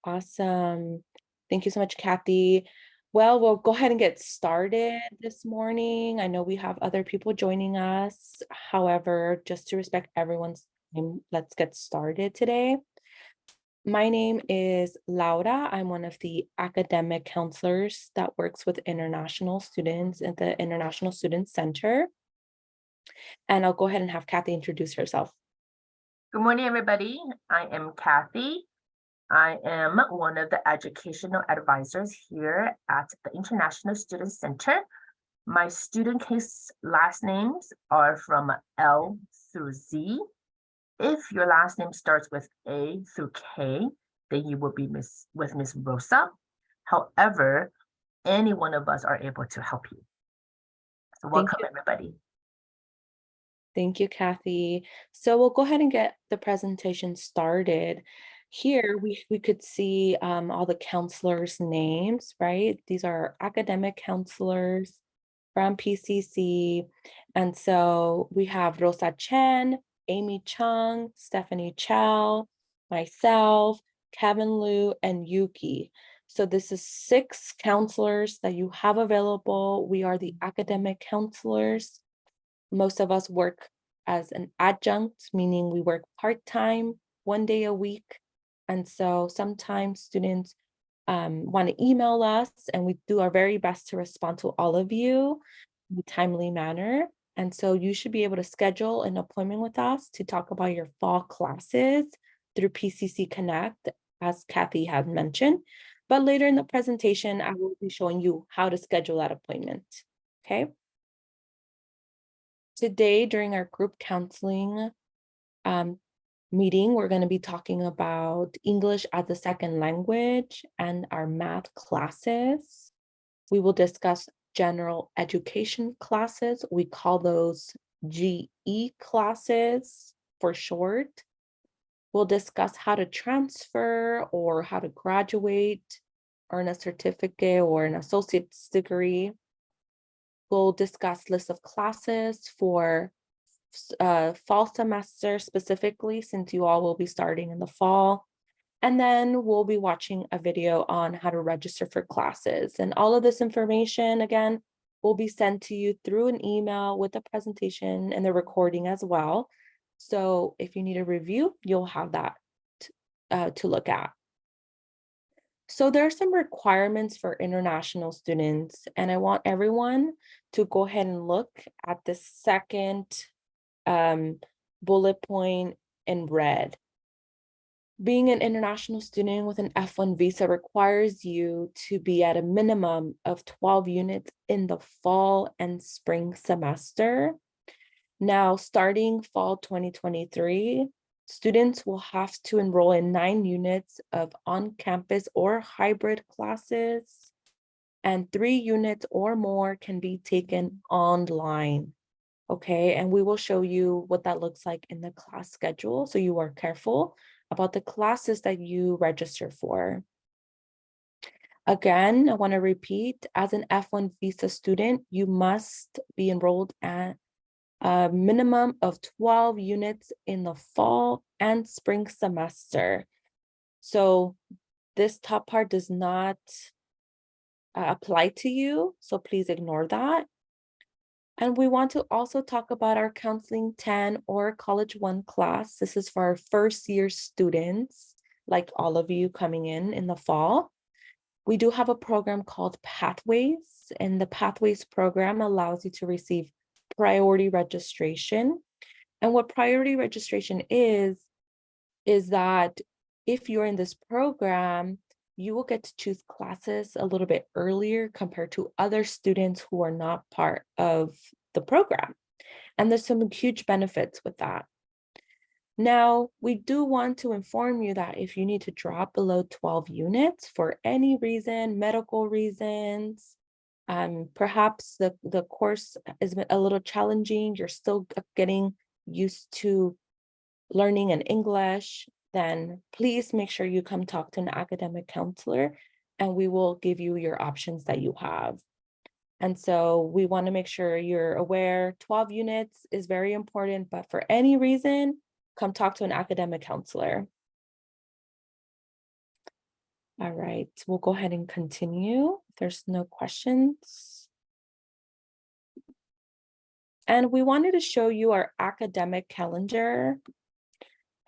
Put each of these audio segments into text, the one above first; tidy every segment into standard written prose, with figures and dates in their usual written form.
Awesome. Thank you so much, Kathy. Well, we'll go ahead and get started this morning. I know we have other people joining us. However, just to respect everyone's time, let's get started today. My name is Laura. I'm one of the academic counselors that works with international students at the International Student Center. And I'll go ahead and have Kathy introduce herself. Good morning, everybody. I am Kathy. I am one of the educational advisors here at the International Student Center. My student case last names are from L through Z. If your last name starts with A through K, then you will be with Miss Rosa. However, any one of us are able to help you. So Thank welcome, you. everybody. Thank you, Kathy. So we'll go ahead and get the presentation started. Here we could see all the counselors' names, right? These are academic counselors from PCC. And so we have Rosa Chen, Amy Chung, Stephanie Chow, myself, Kevin Liu, and Yuki. So this is 6 counselors that you have available. We are the academic counselors. Most of us work as an adjunct, meaning we work part-time, 1 day a week. And so sometimes students want to email us, and we do our very best to respond to all of you in a timely manner. And so you should be able to schedule an appointment with us to talk about your fall classes through PCC Connect, as Kathy had mentioned. But later in the presentation, I will be showing you how to schedule that appointment. Okay. Today, during our group counseling meeting, we're going to be talking about English as a second language and our math classes. We will discuss general education classes. We call those GE classes for short. We'll discuss how to transfer or how to graduate, earn a certificate or an associate's degree. We'll discuss lists of classes for fall semester specifically, since you all will be starting in the fall. And then we'll be watching a video on how to register for classes. And all of this information, again, will be sent to you through an email with the presentation and the recording as well. So if you need a review, you'll have that to look at. So there are some requirements for international students, and I want everyone to go ahead and look at the second bullet point in red. Being an international student with an F1 visa requires you to be at a minimum of 12 units in the fall and spring semester. Now, starting fall 2023, students will have to enroll in 9 units of on-campus or hybrid classes, and 3 units or more can be taken online. Okay, and we will show you what that looks like in the class schedule, so you are careful about the classes that you register for. Again, I want to repeat, as an F1 visa student, you must be enrolled at a minimum of 12 units in the fall and spring semester. So this top part does not apply to you, so please ignore that. And we want to also talk about our Counseling 10 or College 1 class. This is for our first year students, like all of you coming in the fall. We do have a program called Pathways, and the Pathways program allows you to receive priority registration. And what priority registration is that if you're in this program, you will get to choose classes a little bit earlier compared to other students who are not part of the program. And there's some huge benefits with that. Now, we do want to inform you that if you need to drop below 12 units for any reason, medical reasons, perhaps the course is a little challenging, you're still getting used to learning in English, then please make sure you come talk to an academic counselor, and we will give you your options that you have. And so we want to make sure you're aware 12 units is very important, but for any reason, come talk to an academic counselor. All right, we'll go ahead and continue. If there's no questions. And we wanted to show you our academic calendar.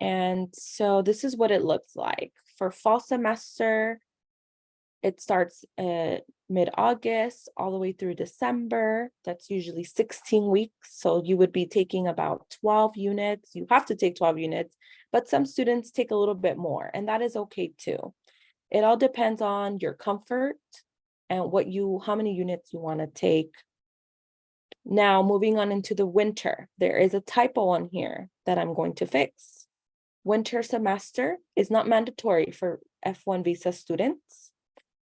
And so this is what it looks like. For fall semester, it starts mid-August all the way through December. That's usually 16 weeks. So you would be taking about 12 units. You have to take 12 units, but some students take a little bit more, and that is okay too. It all depends on your comfort and how many units you want to take. Now, moving on into the winter, there is a typo on here that I'm going to fix. Winter semester is not mandatory for F1 visa students.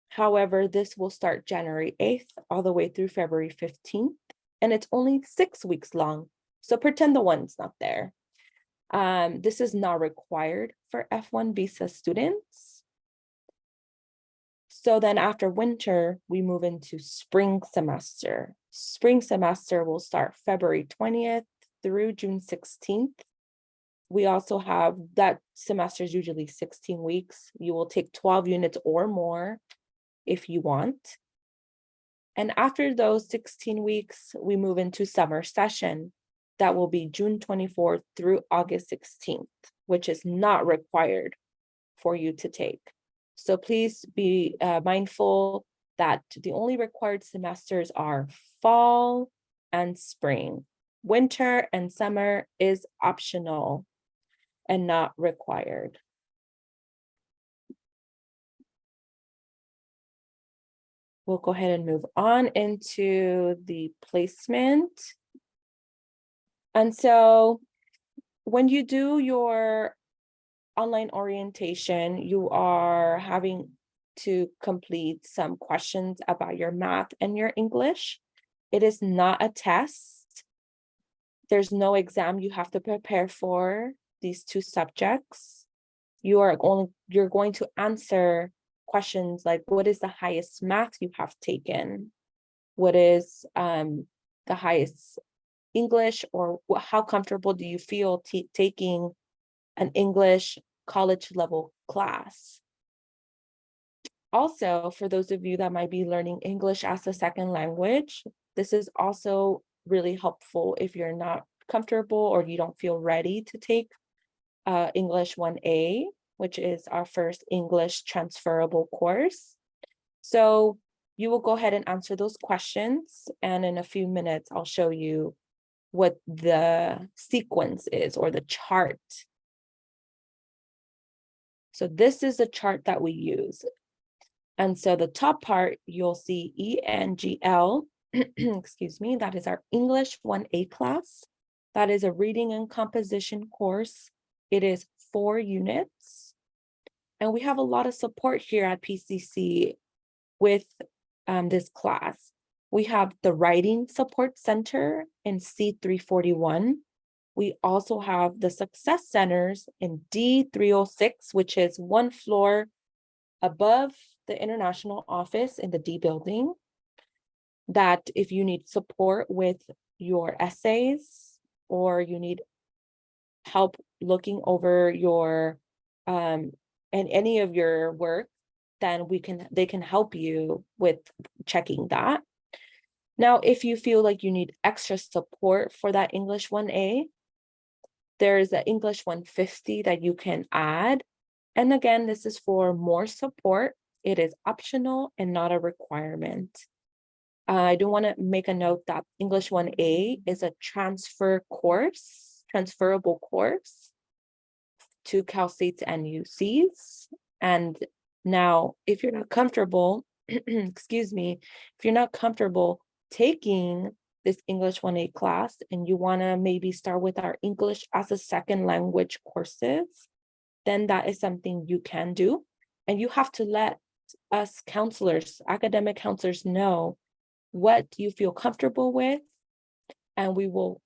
However, this will start January 8th all the way through February 15th, and it's only 6 weeks long. So pretend the one's not there. This is not required for F1 visa students. So then after winter, we move into spring semester. Spring semester will start February 20th through June 16th. We also have that semester is usually 16 weeks. You will take 12 units or more if you want. And after those 16 weeks, we move into summer session. That will be June 24th through August 16th, which is not required for you to take. So please be mindful that the only required semesters are fall and spring. Winter and summer is optional and not required. We'll go ahead and move on into the placement. And so when you do your online orientation, you are having to complete some questions about your math and your English. It is not a test. There's no exam you have to prepare for these two subjects. You're going to answer questions like, what is the highest math you have taken? What is the highest English, or how comfortable do you feel taking an English college level class? Also, for those of you that might be learning English as a second language, this is also really helpful if you're not comfortable or you don't feel ready to take English 1A, which is our first English transferable course. So you will go ahead and answer those questions, and in a few minutes, I'll show you what the sequence is, or the chart. So this is the chart that we use. And so the top part, you'll see ENGL, excuse me, that is our English 1A class. That is a reading and composition course. It is 4 units. And we have a lot of support here at PCC with this class. We have the Writing Support Center in C341. We also have the Success Centers in D306, which is 1 floor above the international office in the D building. That if you need support with your essays, or you need help looking over your and any of your work, then they can help you with checking that. Now, if you feel like you need extra support for that English 1A, there's an English 150 that you can add. And again, this is for more support. It is optional and not a requirement. I do want to make a note that English 1A is a transferable course to Cal States and UCs. And now, if you're not comfortable, excuse me, if you're not comfortable taking this English 1A class and you want to maybe start with our English as a second language courses, then that is something you can do. And you have to let us counselors, academic counselors, know what you feel comfortable with, and we will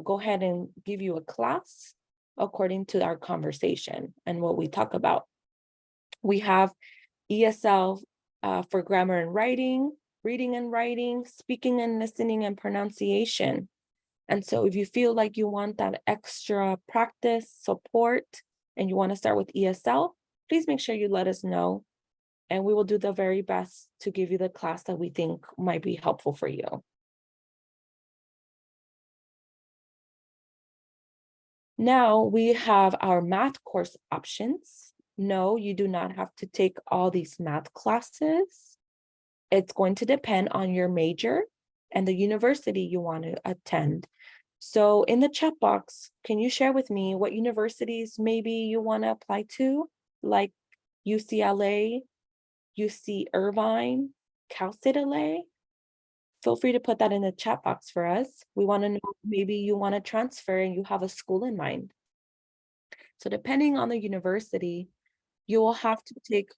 go ahead and give you a class according to our conversation and what we talk about. We have ESL for grammar and writing, reading and writing, speaking and listening, and pronunciation. And so if you feel like you want that extra practice, support, and you want to start with ESL, please make sure you let us know. and we will do the very best to give you the class that we think might be helpful for you. Now we have our math course options. No, you do not have to take all these math classes. It's going to depend on your major and the university you want to attend. So in the chat box, can you share with me what universities maybe you want to apply to, like UCLA, UC Irvine, Cal State LA? Feel free to put that in the chat box for us. We want to know maybe you want to transfer and you have a school in mind. So depending on the university, you will have to take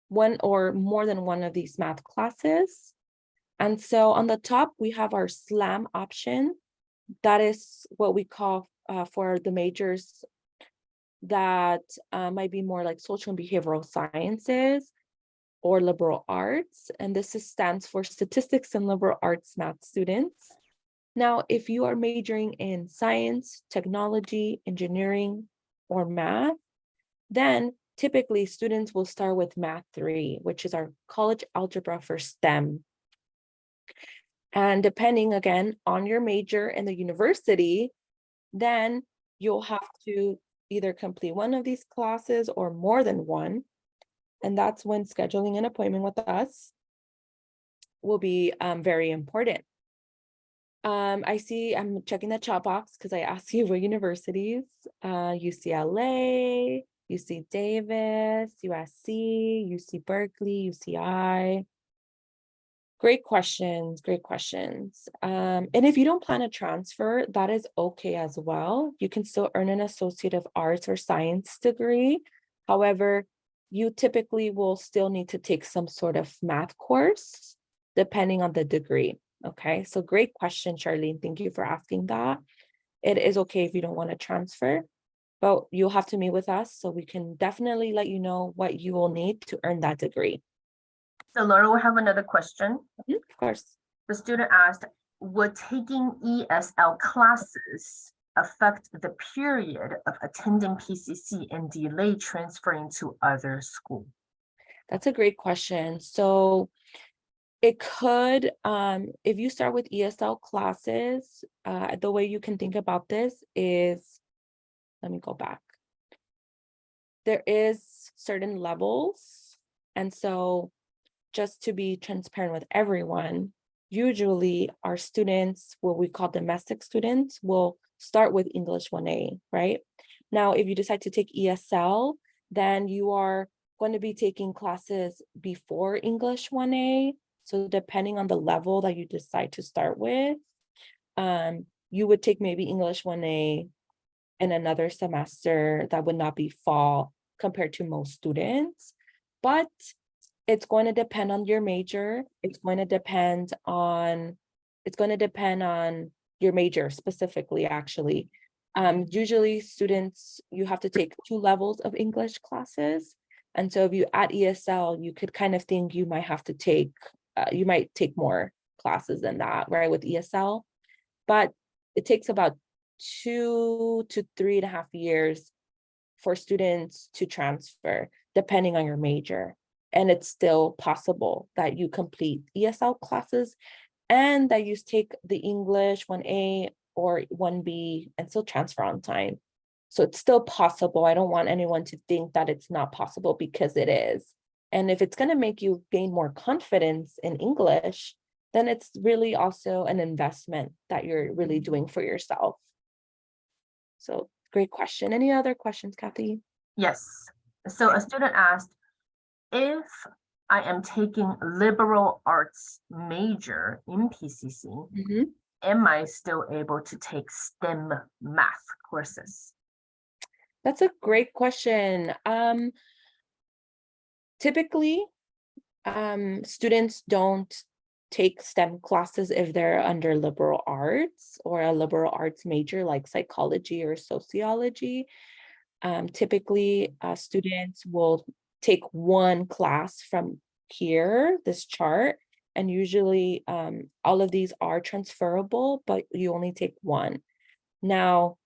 one or more than one of these math classes. And so on the top, we have our SLAM option. That is what we call for the majors that might be more like social and behavioral sciences or liberal arts. And this stands for statistics and liberal arts math students. Now, if you are majoring in science, technology, engineering, or math, then typically students will start with Math 3, which is our college algebra for STEM. And depending again on your major and the university, then you'll have to either complete one of these classes or more than one. And that's when scheduling an appointment with us will be very important. I see I'm checking the chat box because I asked you what universities, UCLA, UC Davis, USC, UC Berkeley, UCI. Great questions, great questions. And if you don't plan a transfer, that is okay as well. You can still earn an Associate of Arts or Science degree. However, you typically will still need to take some sort of math course depending on the degree. Okay, so great question, Charlene. Thank you for asking that. It is okay if you don't want to transfer, but you'll have to meet with us so we can definitely let you know what you will need to earn that degree. So Laura, we have another question. Of course. The student asked, would taking ESL classes affect the period of attending PCC and delay transferring to other school? That's a great question. So it could, if you start with ESL classes, the way you can think about this is, let me go back. There is certain levels. And so just to be transparent with everyone, usually our students, what we call domestic students, will start with English 1A, right? Now, if you decide to take ESL, then you are going to be taking classes before English 1A. So depending on the level that you decide to start with, you would take maybe English 1A in another semester that would not be fall compared to most students. But it's going to depend on your major. It's going to depend on your major specifically, actually. Usually students, you have to take 2 levels of English classes. And so if you add ESL, you could kind of think you might have to take, you might take more classes than that, right, with ESL. But it takes about 2 to 3.5 years for students to transfer, depending on your major. And it's still possible that you complete ESL classes and that you take the English 1A or 1B and still transfer on time. So it's still possible. I don't want anyone to think that it's not possible, because it is. And if it's going to make you gain more confidence in English, then it's really also an investment that you're really doing for yourself. So great question. Any other questions, Kathy? Yes. So a student asked, if I am taking liberal arts major in PCC, am I still able to take STEM math courses? That's a great question. Typically, students don't take STEM classes if they're under liberal arts or a liberal arts major like psychology or sociology. Typically, students will take one class from here, this chart, and usually all of these are transferable, but you only take one. Now,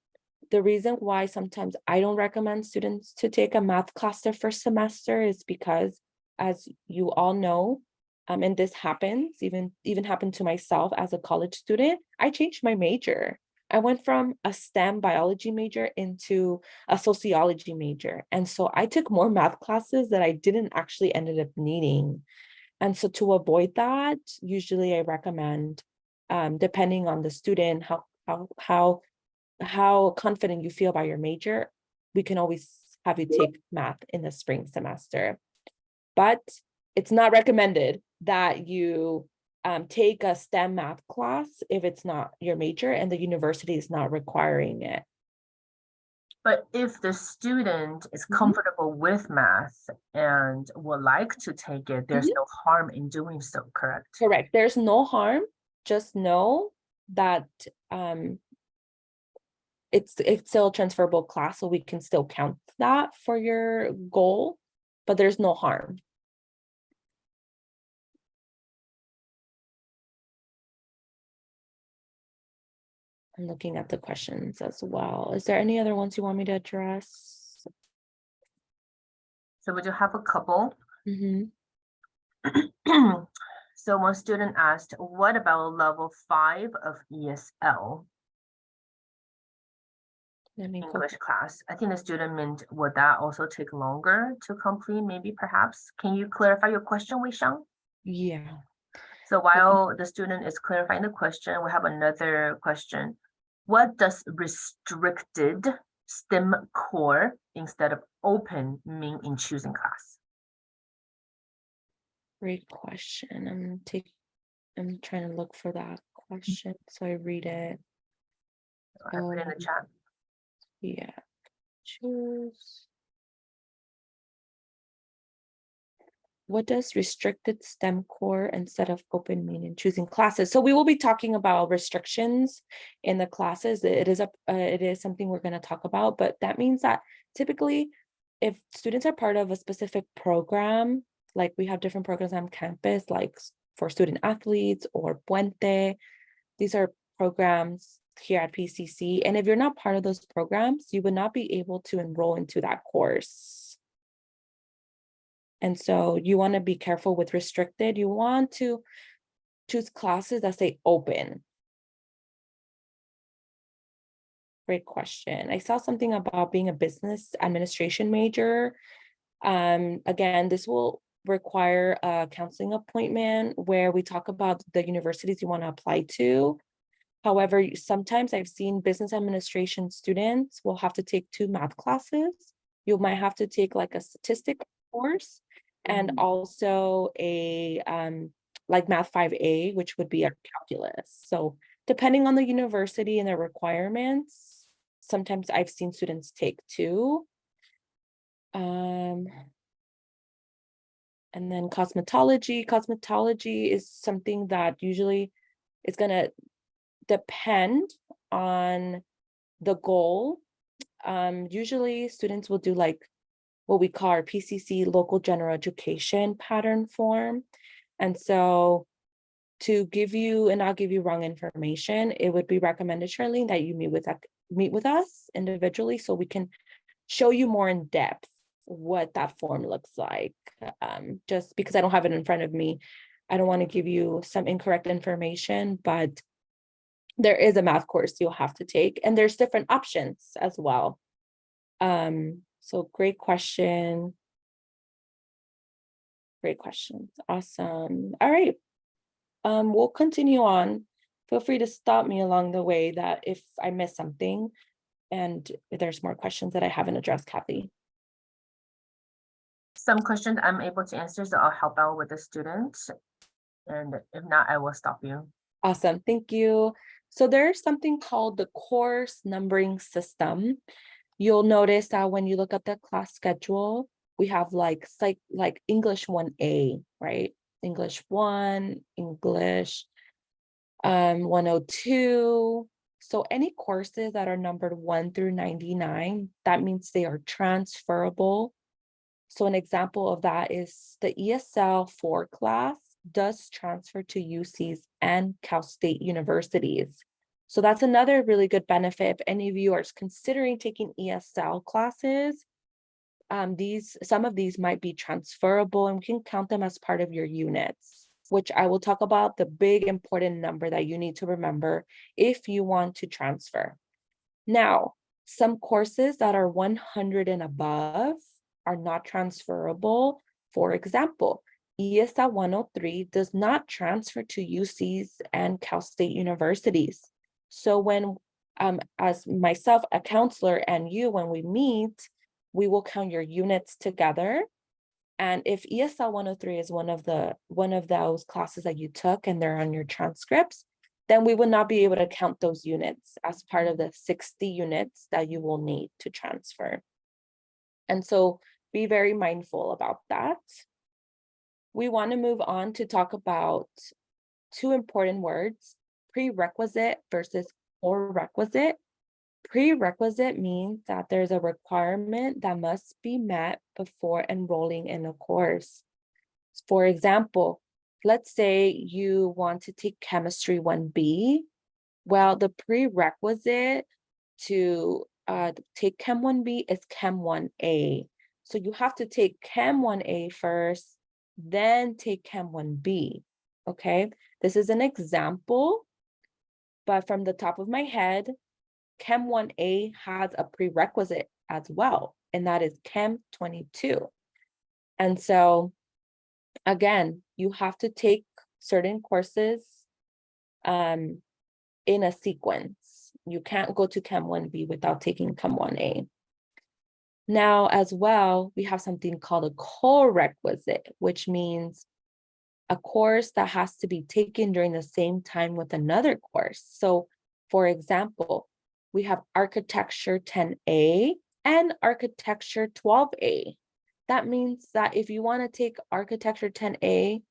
the reason why sometimes I don't recommend students to take a math class their first semester is because, as you all know, and this happens, even happened to myself as a college student, I changed my major. I went from a STEM biology major into a sociology major. And so I took more math classes that I didn't actually ended up needing. And so to avoid that, usually I recommend, depending on the student, how confident you feel about your major, we can always have you take math in the spring semester. But it's not recommended that you take a STEM math class if it's not your major and the university is not requiring it. But if the student is Mhm. comfortable with math and would like to take it, there's Mhm. no harm in doing so, correct? Correct. There's no harm. Just know that it's still a transferable class, so we can still count that for your goal, but there's no harm. I'm looking at the questions as well. Is there any other ones you want me to address? So we do have a couple. Mhm. So one student asked, what about level 5 of ESL Let me go. English class? I think the student meant, would that also take longer to complete, maybe perhaps? Can you clarify your question, Wei Shang? Yeah. So while the student is clarifying the question, we have another question. What does restricted STEM core instead of open mean in choosing class? Great question. I'm trying to look for that question so I read it. I put it in the chat. Yeah. Choose. What does restricted STEM core instead of open mean in choosing classes? So we will be talking about restrictions in the classes. It is something we're going to talk about, but that means that typically if students are part of a specific program, like we have different programs on campus, like for student athletes or Puente, these are programs here at PCC. And if you're not part of those programs, you would not be able to enroll into that course. And so you want to be careful with restricted. You want to choose classes that say open. Great question. I saw something about being a business administration major. Again, this will require a counseling appointment where we talk about the universities you want to apply to. However, sometimes I've seen business administration students will have to take 2 math classes. You might have to take like a statistics course and also a like Math 5A, which would be a calculus. So depending on the university and their requirements, sometimes I've seen students take 2. And then cosmetology. Cosmetology is something that usually is going to depend on the goal. Usually students will do like what we call our PCC local general education pattern form. And so to give you, and I'll give you wrong information, it would be recommended, Charlene, that you meet with us individually so we can show you more in depth what that form looks like. Just because I don't have it in front of me, I don't want to give you some incorrect information, but there is a math course you'll have to take, and there's different options as well. So great question. Great questions. Awesome. All right. We'll continue on. Feel free to stop me along the way that if I miss something and if there's more questions that I haven't addressed, Kathy. Some questions I'm able to answer, so I'll help out with the students. And if not, I will stop you. Awesome. Thank you. So there's something called the course numbering system. You'll notice that when you look at the class schedule, we have like English 1A, right? English 1, English 102. So any courses that are numbered 1 through 99, that means they are transferable. So an example of that is the ESL 4 class does transfer to UCs and Cal State universities. So that's another really good benefit if any of you are considering taking ESL classes. Some of these might be transferable and we can count them as part of your units, which I will talk about the big important number that you need to remember if you want to transfer. Now, some courses that are 100 and above are not transferable. For example, ESL 103 does not transfer to UCs and Cal State universities. So when, as myself, a counselor, and you, when we meet, we will count your units together. And if ESL 103 is one of those classes that you took and they're on your transcripts, then we will not be able to count those units as part of the 60 units that you will need to transfer. And so be very mindful about that. We want to move on to talk about two important words, prerequisite versus core requisite. Prerequisite means that there's a requirement that must be met before enrolling in a course. For example, let's say you want to take Chemistry 1B. Well, the prerequisite to take Chem 1B is Chem 1A. So you have to take Chem 1A first, then take Chem 1B, okay? This is an example, but from the top of my head, Chem 1A has a prerequisite as well, and that is Chem 22. And so, again, you have to take certain courses in a sequence. You can't go to Chem 1B without taking Chem 1A. Now, as well, we have something called a core requisite, which means a course that has to be taken during the same time with another course. So, for example, we have Architecture 10A and Architecture 12A. That means that if you want to take Architecture 10A,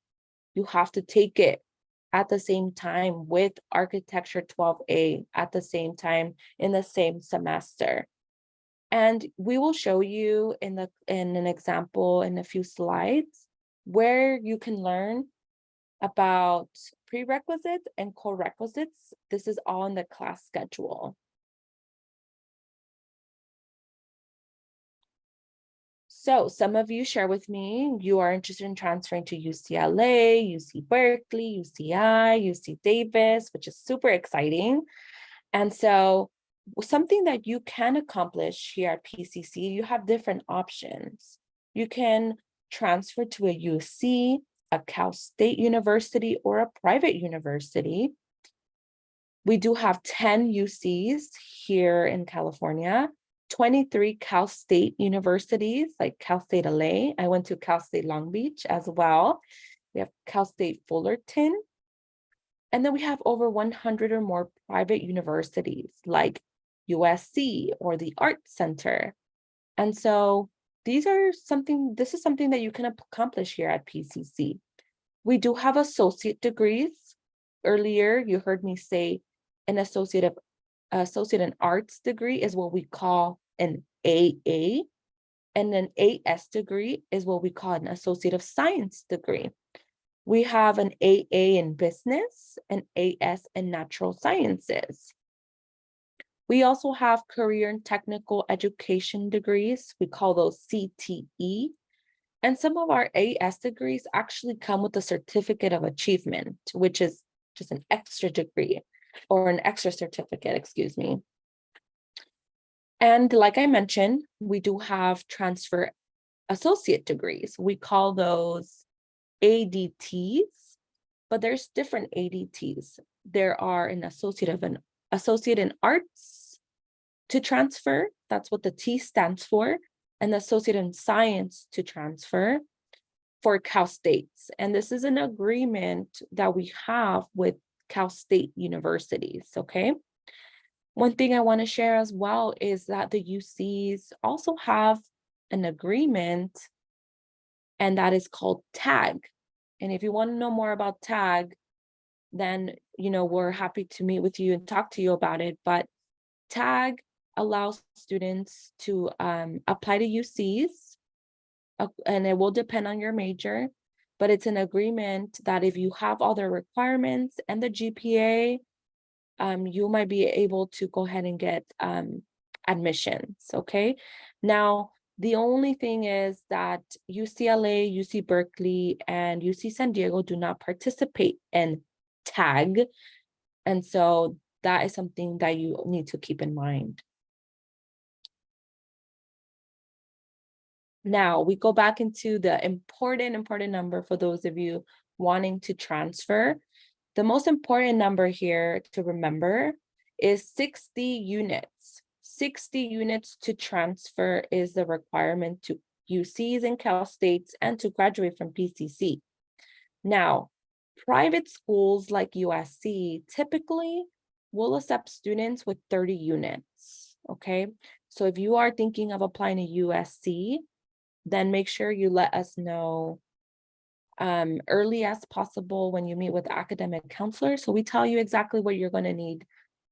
you have to take it at the same time with Architecture 12A at the same time in the same semester. And we will show you in an example in a few slides where you can learn about prerequisites and core requisites. This is all in the class schedule. So some of you share with me, you are interested in transferring to UCLA, UC Berkeley, UCI, UC Davis, which is super exciting. And so something that you can accomplish here at PCC, you have different options. You can transfer to a UC, a Cal State University, or a private university. We do have 10 UCs here in California, 23 Cal State universities, like Cal State LA. I went to Cal State Long Beach as well. We have Cal State Fullerton. And then we have over 100 or more private universities like USC or the Art Center. And so this is something that you can accomplish here at PCC. We do have associate degrees. Earlier, you heard me say an associate in arts degree is what we call an AA, and an AS degree is what we call an associate of science degree. We have an AA in business, an AS in natural sciences. We also have career and technical education degrees. We call those CTE. And some of our AS degrees actually come with a certificate of achievement, which is just an extra degree or an extra certificate, excuse me. And like I mentioned, we do have transfer associate degrees. We call those ADTs, but there's different ADTs. There are an associate in arts to transfer. That's what the T stands for. An associate in science to transfer for Cal States. And this is an agreement that we have with Cal State universities, okay? One thing I want to share as well is that the UCs also have an agreement, and that is called TAG. And if you want to know more about TAG, then, we're happy to meet with you and talk to you about it. But TAG allows students to apply to UCs, and it will depend on your major, but it's an agreement that if you have all the requirements and the GPA, you might be able to go ahead and get admissions, okay? Now, the only thing is that UCLA, UC Berkeley, and UC San Diego do not participate in TAG. And so that is something that you need to keep in mind. Now we go back into the important number for those of you wanting to transfer. The most important number here to remember is 60 units. 60 units to transfer is the requirement to UCs and Cal States and to graduate from PCC. Now, private schools like USC typically will accept students with 30 units, okay? So if you are thinking of applying to USC, then make sure you let us know early as possible when you meet with the academic counselor. So we tell you exactly what you're going to need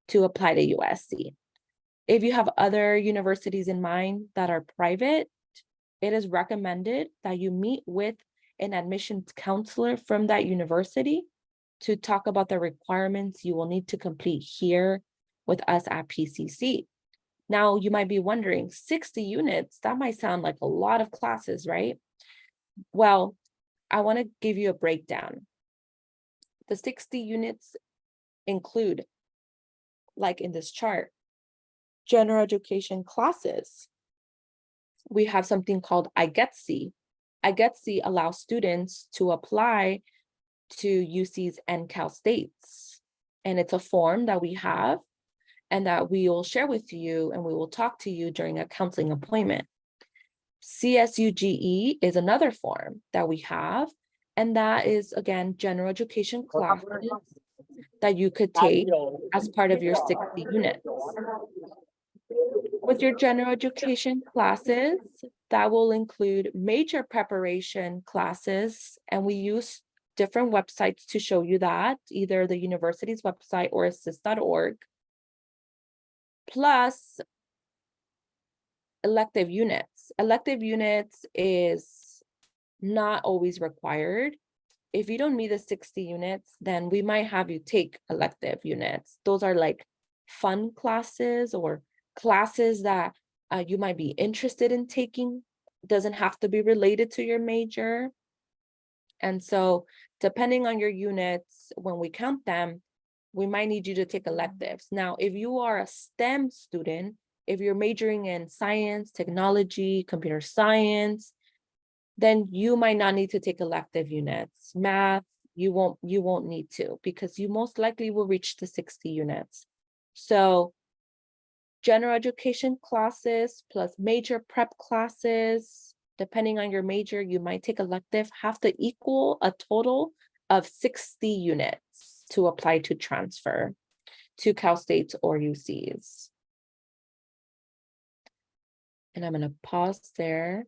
to apply to USC. If you have other universities in mind that are private, it is recommended that you meet with an admissions counselor from that university to talk about the requirements you will need to complete here with us at PCC. Now, you might be wondering, 60 units, that might sound like a lot of classes, right? Well, I want to give you a breakdown. The 60 units include, like in this chart, general education classes. We have something called IGETC. IGETC allows students to apply to UCs and Cal States. And it's a form that we have and that we will share with you and we will talk to you during a counseling appointment. CSUGE is another form that we have, and that is, again, general education classes that you could take as part of your 60 units. With your general education classes, that will include major preparation classes, and we use different websites to show you that, either the university's website or assist.org, plus elective units. Elective units is not always required. If you don't meet the 60 units, then we might have you take elective units. Those are like fun classes or classes that you might be interested in taking. Doesn't have to be related to your major. And so depending on your units, when we count them, we might need you to take electives. Now, if you are a STEM student, if you're majoring in science, technology, computer science, then you might not need to take elective units. Math, you won't need to, because you most likely will reach the 60 units. So general education classes plus major prep classes, depending on your major, you might take elective, have to equal a total of 60 units to apply to transfer to Cal States or UCs. And I'm going to pause there.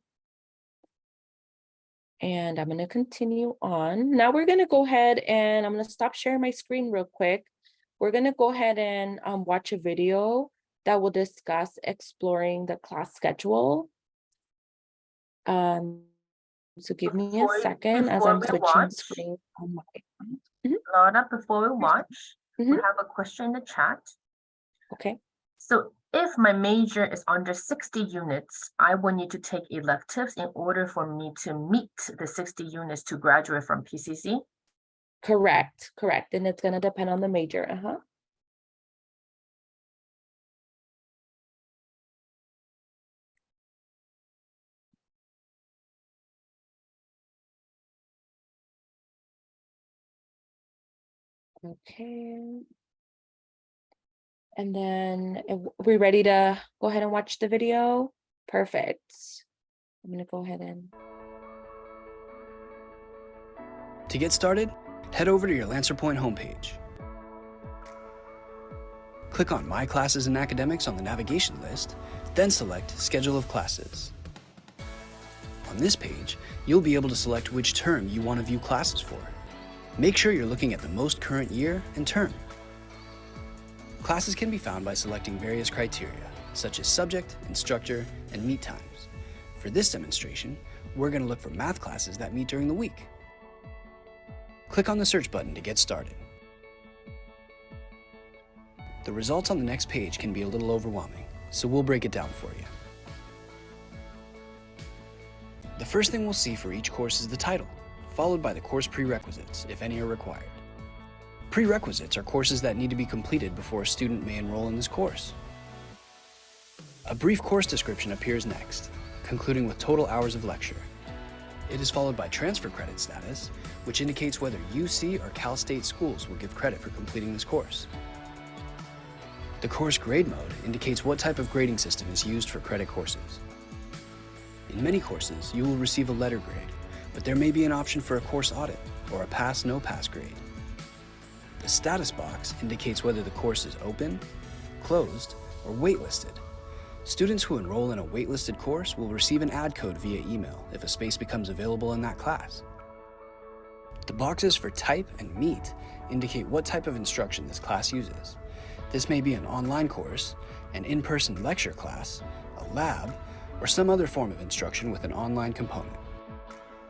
And I'm going to continue on. Now we're going to go ahead and I'm going to stop sharing my screen real quick. We're going to go ahead and watch a video that will discuss exploring the class schedule. So give me a second as I'm switching screen on my. Laura, before we watch, we have a question in the chat. Okay. So if my major is under 60 units, I will need to take electives in order for me to meet the 60 units to graduate from PCC? Correct. And it's going to depend on the major. Okay. And then are we ready to go ahead and watch the video? Perfect. I'm going to go ahead and. To get started, head over to your Lancer Point homepage. Click on My Classes in Academics on the navigation list, then select Schedule of Classes. On this page, you'll be able to select which term you want to view classes for. Make sure you're looking at the most current year and term. Classes can be found by selecting various criteria, such as subject, instructor, and meet times. For this demonstration, we're going to look for math classes that meet during the week. Click on the search button to get started. The results on the next page can be a little overwhelming, so we'll break it down for you. The first thing we'll see for each course is the title, followed by the course prerequisites, if any are required. Prerequisites are courses that need to be completed before a student may enroll in this course. A brief course description appears next, concluding with total hours of lecture. It is followed by transfer credit status, which indicates whether UC or Cal State schools will give credit for completing this course. The course grade mode indicates what type of grading system is used for credit courses. In many courses, you will receive a letter grade, but there may be an option for a course audit or a pass/no pass grade. The status box indicates whether the course is open, closed, or waitlisted. Students who enroll in a waitlisted course will receive an add code via email if a space becomes available in that class. The boxes for type and meet indicate what type of instruction this class uses. This may be an online course, an in-person lecture class, a lab, or some other form of instruction with an online component.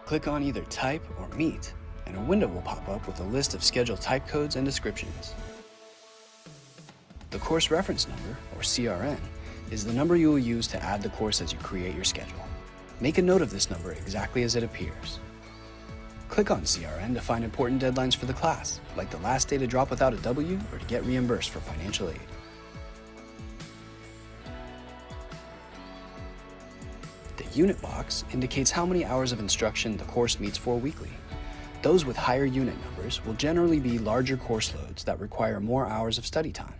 Click on either type or meet, and a window will pop up with a list of schedule type codes and descriptions. The course reference number, or CRN, is the number you will use to add the course as you create your schedule. Make a note of this number exactly as it appears. Click on CRN to find important deadlines for the class, like the last day to drop without a W or to get reimbursed for financial aid. The unit box indicates how many hours of instruction the course meets for weekly. Those with higher unit numbers will generally be larger course loads that require more hours of study time.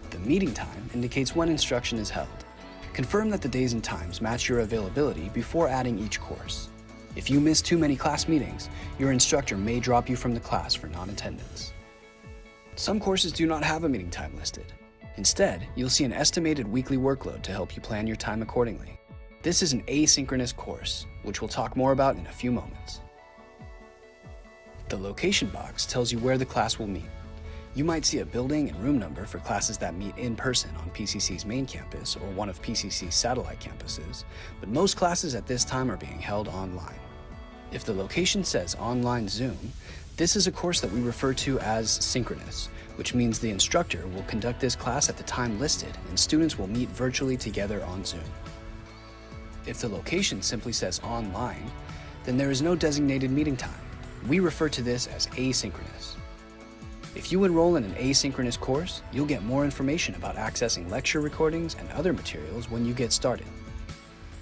The meeting time indicates when instruction is held. Confirm that the days and times match your availability before adding each course. If you miss too many class meetings, your instructor may drop you from the class for non-attendance. Some courses do not have a meeting time listed. Instead, you'll see an estimated weekly workload to help you plan your time accordingly. This is an asynchronous course, which we'll talk more about in a few moments. The location box tells you where the class will meet. You might see a building and room number for classes that meet in person on PCC's main campus or one of PCC's satellite campuses, but most classes at this time are being held online. If the location says online Zoom, this is a course that we refer to as synchronous, which means the instructor will conduct this class at the time listed and students will meet virtually together on Zoom. If the location simply says online, then there is no designated meeting time. We refer to this as asynchronous. If you enroll in an asynchronous course, you'll get more information about accessing lecture recordings and other materials when you get started.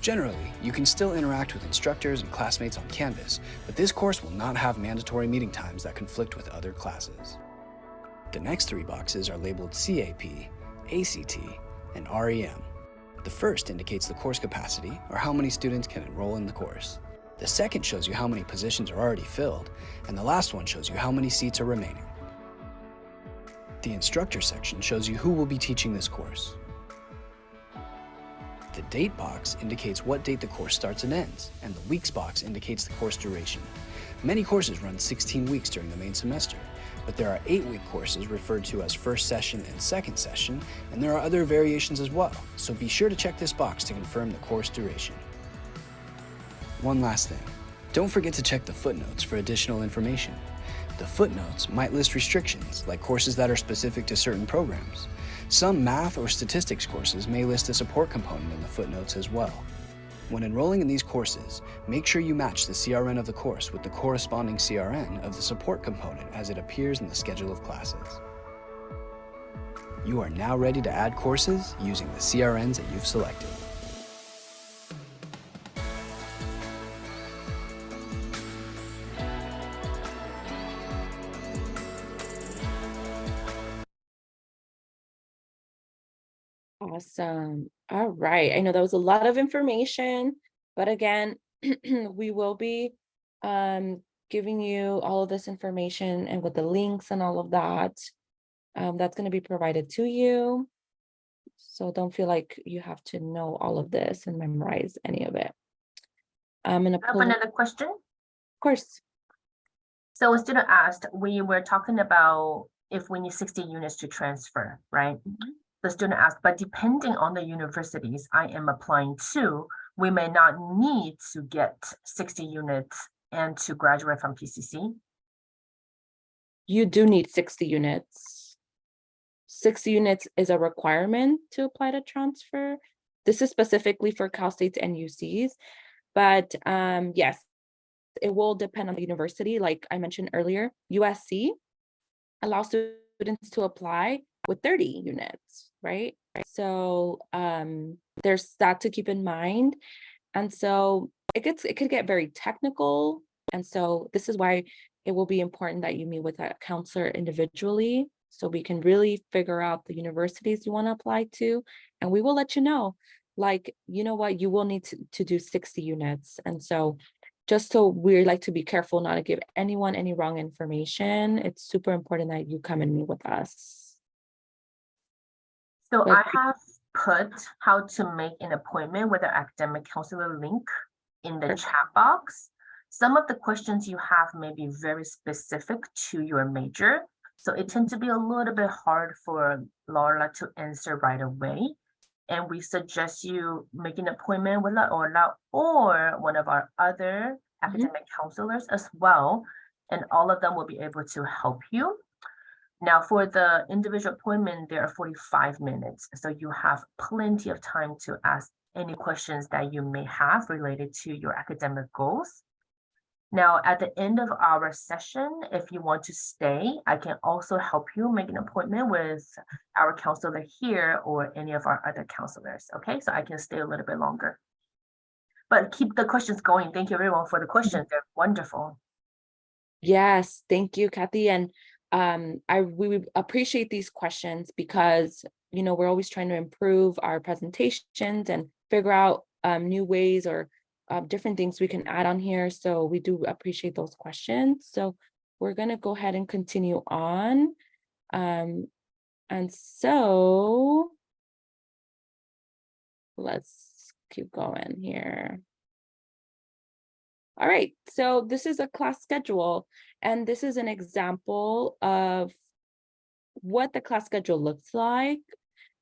Generally, you can still interact with instructors and classmates on Canvas, but this course will not have mandatory meeting times that conflict with other classes. The next three boxes are labeled CAP, ACT, and REM. The first indicates the course capacity, or how many students can enroll in the course. The second shows you how many positions are already filled, and the last one shows you how many seats are remaining. The instructor section shows you who will be teaching this course. The date box indicates what date the course starts and ends, and the weeks box indicates the course duration. Many courses run 16 weeks during the main semester, but there are 8-week courses referred to as first session and second session, and there are other variations as well, so be sure to check this box to confirm the course duration. One last thing, don't forget to check the footnotes for additional information. The footnotes might list restrictions, like courses that are specific to certain programs. Some math or statistics courses may list a support component in the footnotes as well. When enrolling in these courses, make sure you match the CRN of the course with the corresponding CRN of the support component as it appears in the schedule of classes. You are now ready to add courses using the CRNs that you've selected. Awesome. All right. I know that was a lot of information, but again, we will be giving you all of this information and with the links and all of that. That's going to be provided to you. So don't feel like you have to know all of this and memorize any of it. I'm going to I have pull, of another question. course. So a student asked, we were talking about if we need 60 units to transfer, right? The student asked, but depending on the universities I am applying to, we may not need to get 60 units and to graduate from PCC. You do need 60 units. 60 units is a requirement to apply to transfer. This is specifically for Cal States and UCs, but yes, it will depend on the university. Like I mentioned earlier, USC allows students to apply with 30 units, right? So there's that to keep in mind. And so it could get very technical. And so this is why it will be important that you meet with a counselor individually so we can really figure out the universities you want to apply to. And we will let you know, like, you know what, you will need to do 60 units. And so just so we like to be careful not to give anyone any wrong information, it's super important that you come and meet with us. So But- I have put how to make an appointment with our academic counselor link in the Perfect. chat box. Some of the questions you have may be very specific to your major, so it tends to be a little bit hard for Laura to answer right away. And we suggest you make an appointment with Laura or one of our other academic counselors as well, and all of them will be able to help you. Now, for the individual appointment, there are 45 minutes, so you have plenty of time to ask any questions that you may have related to your academic goals. Now, at the end of our session, if you want to stay, I can also help you make an appointment with our counselor here or any of our other counselors, okay? So I can stay a little bit longer. But keep the questions going. Thank you everyone for the questions. They're wonderful. Yes, thank you, Kathy. And we appreciate these questions because, you know, we're always trying to improve our presentations and figure out new ways or different things we can add on here. So we do appreciate those questions. So we're going to go ahead and continue on. And so let's keep going here. All right, so this is a class schedule, and this is an example of what the class schedule looks like.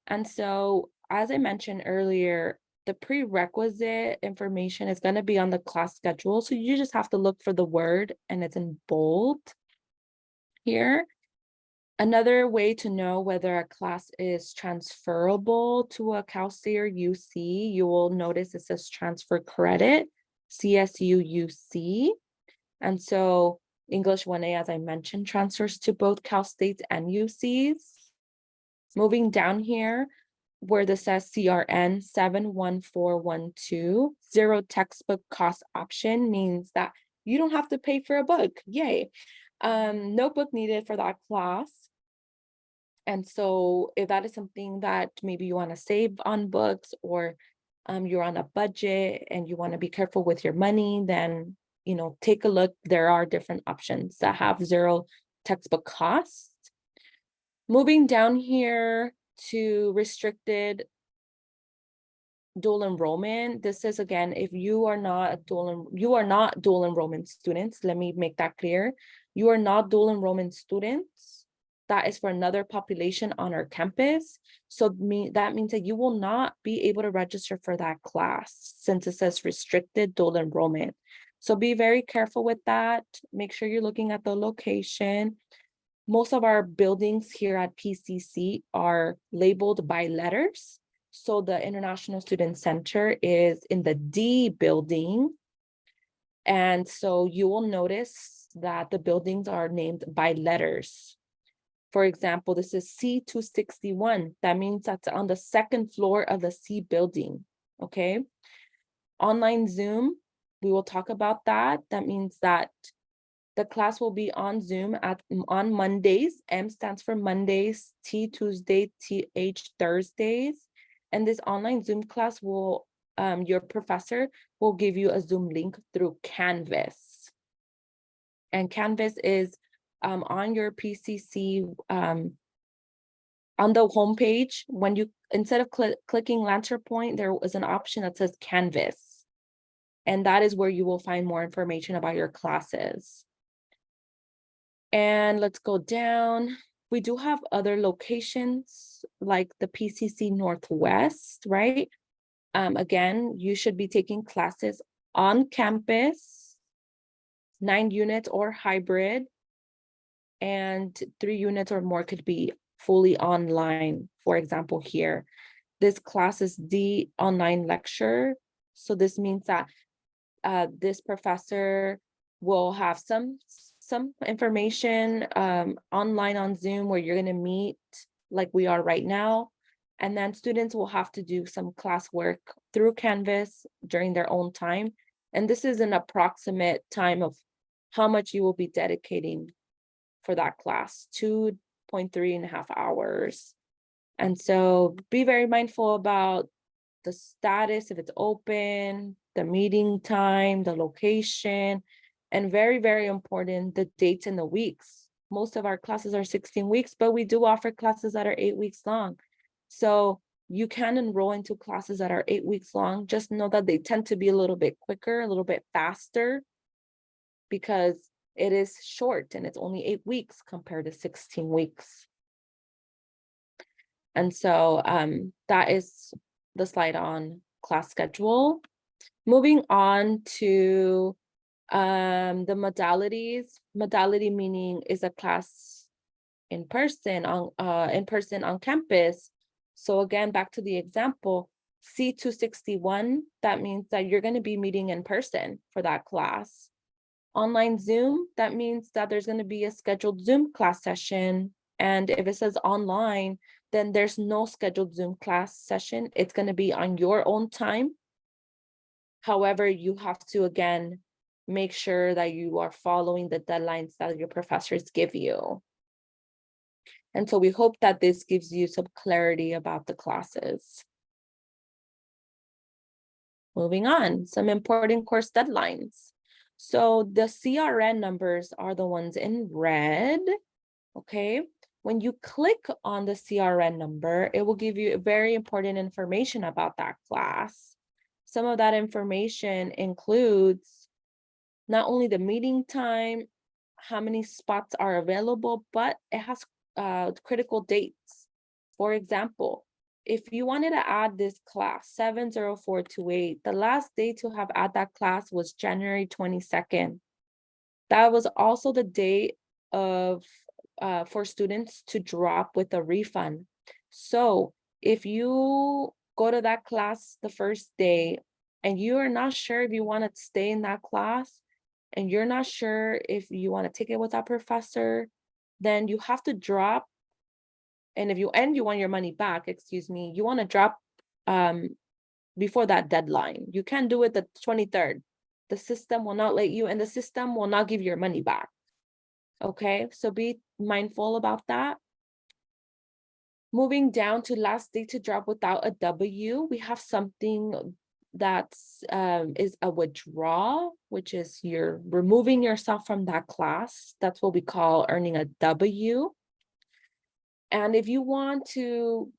And so, as I mentioned earlier, the prerequisite information is going to be on the class schedule. So you just have to look for the word, and it's in bold here. Another way to know whether a class is transferable to a Cal State or UC, you will notice it says transfer credit, CSU UC. And so English 1A, as I mentioned, transfers to both Cal States and UCs. Moving down here, where this says CRN 71412, zero textbook cost option means that you don't have to pay for a book. Yay. No book needed for that class. And so if that is something that maybe you want to save on books, or you're on a budget and you want to be careful with your money, then, you know, take a look. There are different options that have zero textbook costs. Moving down here to restricted dual enrollment. This is, again, if you are not dual enrollment students. Let me make that clear. You are not dual enrollment students. That is for another population on our campus. So that means that you will not be able to register for that class since it says restricted dual enrollment. So be very careful with that. Make sure you're looking at the location. Most of our buildings here at PCC are labeled by letters. So the International Student Center is in the D building. And so you will notice that the buildings are named by letters. For example, this is C261. That means that's on the second floor of the C building, okay? Online Zoom, we will talk about that. That means that the class will be on Zoom on Mondays. M stands for Mondays, T Tuesday, TH Thursdays. And this online Zoom class will, your professor will give you a Zoom link through Canvas. And Canvas is on your PCC, on the homepage, when you, instead of clicking LancerPoint, there is an option that says Canvas. And that is where you will find more information about your classes. And let's go down. We do have other locations like the PCC Northwest, right? Again, you should be taking classes on campus, 9 units or hybrid, and 3 units or more could be fully online. For example, here, this class is the online lecture. So this means that this professor will have some information online on Zoom where you're going to meet like we are right now. And then students will have to do some classwork through Canvas during their own time. And this is an approximate time of how much you will be dedicating for that class, 2.3 hours. And so be very mindful about the status, if it's open, the meeting time, the location, and very, very important, the dates and the weeks. Most of our classes are 16 weeks, but we do offer classes that are 8 weeks long. So you can enroll into classes that are 8 weeks long. Just know that they tend to be a little bit quicker, a little bit faster, because it is short and it's only 8 weeks compared to 16 weeks. And so that is the slide on class schedule. Moving on to the modalities. Modality meaning is a class in person on campus. So again, back to the example, C261, that means that you're going to be meeting in person for that class. Online Zoom, that means that there's going to be a scheduled Zoom class session. And if it says online, then there's no scheduled Zoom class session. It's going to be on your own time. However, you have to, again, make sure that you are following the deadlines that your professors give you. And so we hope that this gives you some clarity about the classes. Moving on, some important course deadlines. So the CRN numbers are the ones in red, okay? When you click on the CRN number, it will give you very important information about that class. Some of that information includes not only the meeting time, how many spots are available, but it has critical dates. For example, if you wanted to add this class 70428, the last day to have add that class was January 22nd. That was also the date of for students to drop with a refund. So if you go to that class the first day and you are not sure if you want to stay in that class, and you're not sure if you want to take it with that professor, then you have to drop. And if you want your money back, you want to drop before that deadline. You can't do it the 23rd. The system will not let you, and the system will not give your money back. Okay, so be mindful about that. Moving down to last day to drop without a W, we have something that's is a withdrawal, which is you're removing yourself from that class. That's what we call earning a W. And if you want to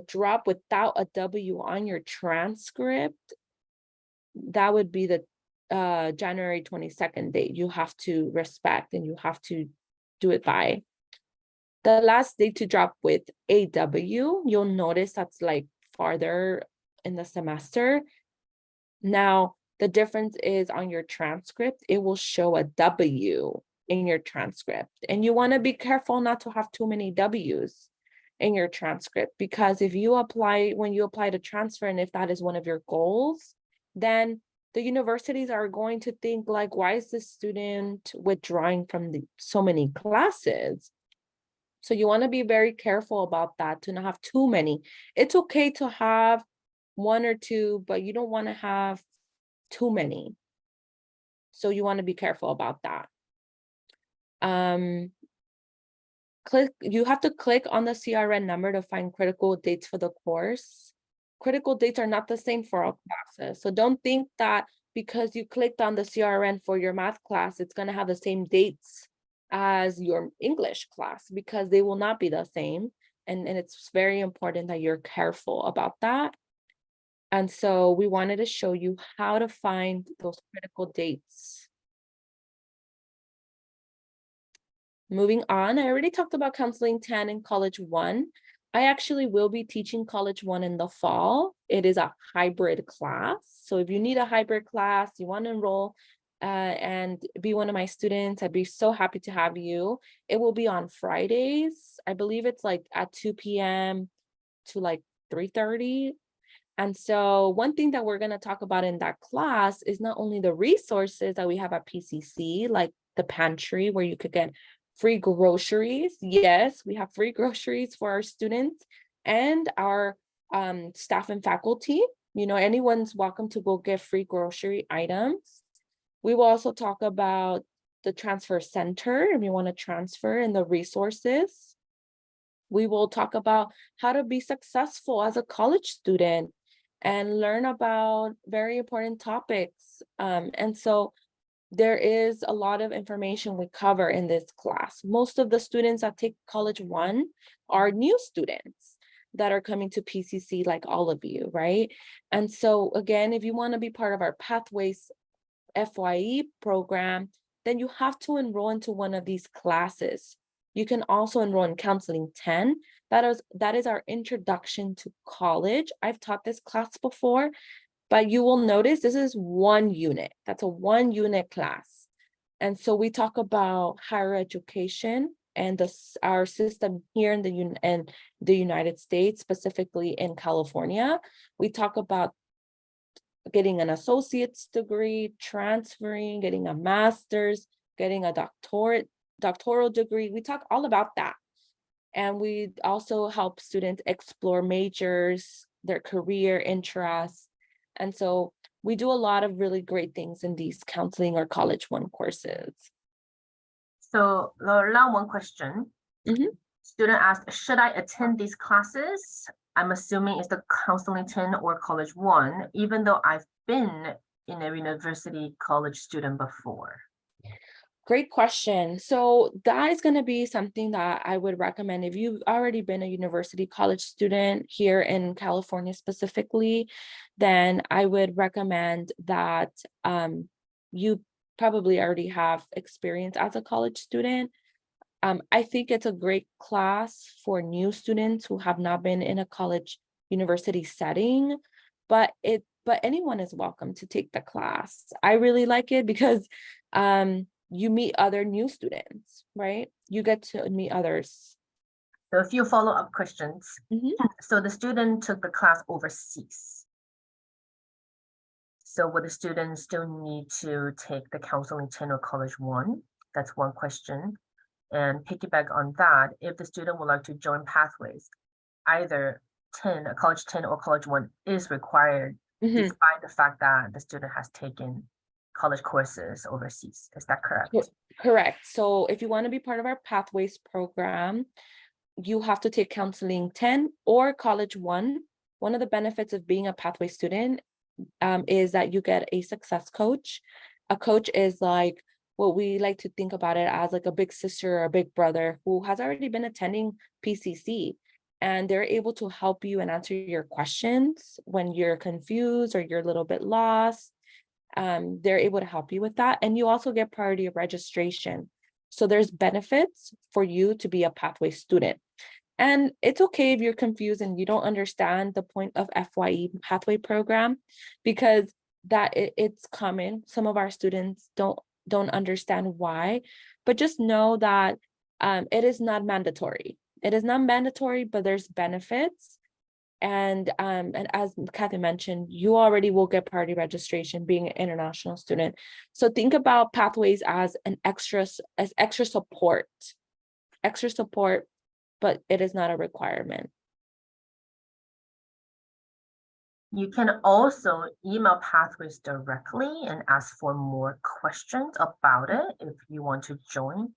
drop without a W on your transcript, that would be the January 22nd date. You have to respect and you have to do it by. The last day to drop with AW, you'll notice that's like farther in the semester. Now, the difference is on your transcript, it will show a W in your transcript. And you want to be careful not to have too many W's in your transcript, because if you apply, when you apply to transfer, and if that is one of your goals, then the universities are going to think like, why is this student withdrawing from so many classes? So you want to be very careful about that, to not have too many. It's okay to have one or two, but you don't want to have too many. So you want to be careful about that. You have to click on the CRN number to find critical dates for the course. Critical dates are not the same for all classes. So don't think that because you clicked on the CRN for your math class, it's going to have the same dates as your English class, because they will not be the same. And it's very important that you're careful about that. And so we wanted to show you how to find those critical dates. Moving on, I already talked about Counseling 10 and College 1. I actually will be teaching College 1 in the fall. It is a hybrid class. So if you need a hybrid class, you want to enroll and be one of my students. I'd be so happy to have you. It will be on Fridays. I believe it's like at 2 p.m. to like 3:30. And so one thing that we're going to talk about in that class is not only the resources that we have at PCC, like the pantry where you could get free groceries. Yes, we have free groceries for our students and our staff and faculty. You know, anyone's welcome to go get free grocery items. We will also talk about the transfer center if you want to transfer and the resources. We will talk about how to be successful as a college student and learn about very important topics. And so there is a lot of information we cover in this class. Most of the students that take College One are new students that are coming to PCC like all of you, right? And so again, if you want to be part of our Pathways FYE program, then you have to enroll into one of these classes. You can also enroll in Counseling 10. That is our introduction to college. I've taught this class before, but you will notice this is one unit. That's a 1-unit class. And so we talk about higher education and our system here in the United States, specifically in California. We talk about getting an associate's degree, transferring, getting a master's, getting a doctoral degree. We talk all about that. And we also help students explore majors, their career interests. And so we do a lot of really great things in these Counseling or College One courses. So Lola, one question. Mhm. Student asked, should I attend these classes? I'm assuming it's the Counseling 10 or College One, even though I've been in a university college student before. Great question. So that is going to be something that I would recommend if you've already been a university college student here in California specifically, then I would recommend that you probably already have experience as a college student. I think it's a great class for new students who have not been in a college university setting, but anyone is welcome to take the class. I really like it because you meet other new students, right? You get to meet others. So a few follow-up questions. Mhm. So the student took the class overseas. So would the student still need to take the Counseling 10 or College One? That's one question. And piggyback on that, if the student would like to join Pathways, either College 10 or College One is required, despite the fact that the student has taken college courses overseas. Is that correct? Correct. So if you want to be part of our Pathways program, you have to take Counseling 10 or College One. One of the benefits of being a Pathway student is that you get a success coach. A coach is like what we like to think about it as like a big sister or a big brother who has already been attending PCC, and they're able to help you and answer your questions when you're confused or you're a little bit lost. They're able to help you with that. And you also get priority of registration. So there's benefits for you to be a Pathway student. And it's okay if you're confused and you don't understand the point of FYE Pathway program, because it's common. Some of our students don't understand why, but just know that it is not mandatory. It is not mandatory, but there's benefits. And as Kathy mentioned, you already will get priority registration being an international student. So think about Pathways as extra support, but it is not a requirement. You can also email Pathways directly and ask for more questions about it if you want to join.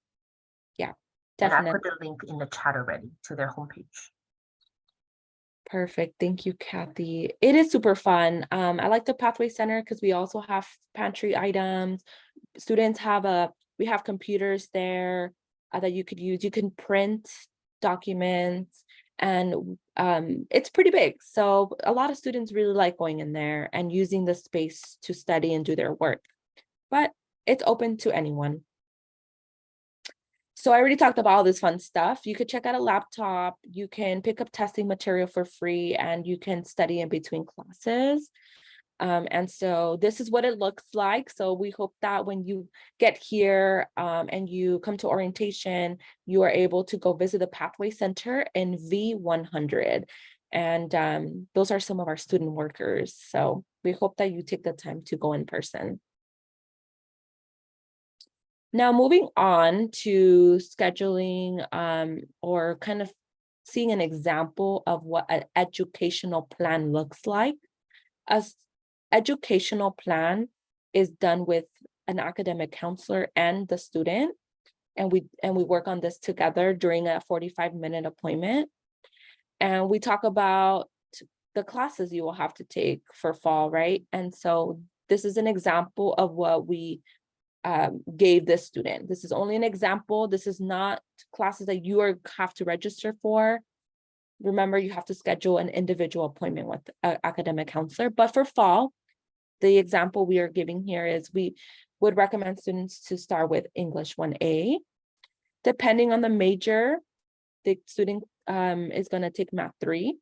Yeah, definitely. And I definitely. put the link in the chat already to their homepage. Perfect. Thank you, Kathy. It is super fun. I like the Pathway Center because we also have pantry items. Students we have computers there that you could use. You can print documents, and it's pretty big. So a lot of students really like going in there and using the space to study and do their work, but it's open to anyone. So I already talked about all this fun stuff. You could check out a laptop, you can pick up testing material for free, and you can study in between classes. And so this is what it looks like. So we hope that when you get here and you come to orientation, you are able to go visit the Pathway Center in V100. And those are some of our student workers. So we hope that you take the time to go in person. Now, moving on to scheduling or kind of seeing an example of what an educational plan looks like. As educational plan is done with an academic counselor and the student, and we work on this together during a 45-minute appointment. And we talk about the classes you will have to take for fall, right? And so this is an example of what we gave this student. This is only an example. This is not classes that you have to register for. Remember, you have to schedule an individual appointment with an academic counselor. But for fall, the example we are giving here is we would recommend students to start with English 1A. Depending on the major, the student is going to take Math 3.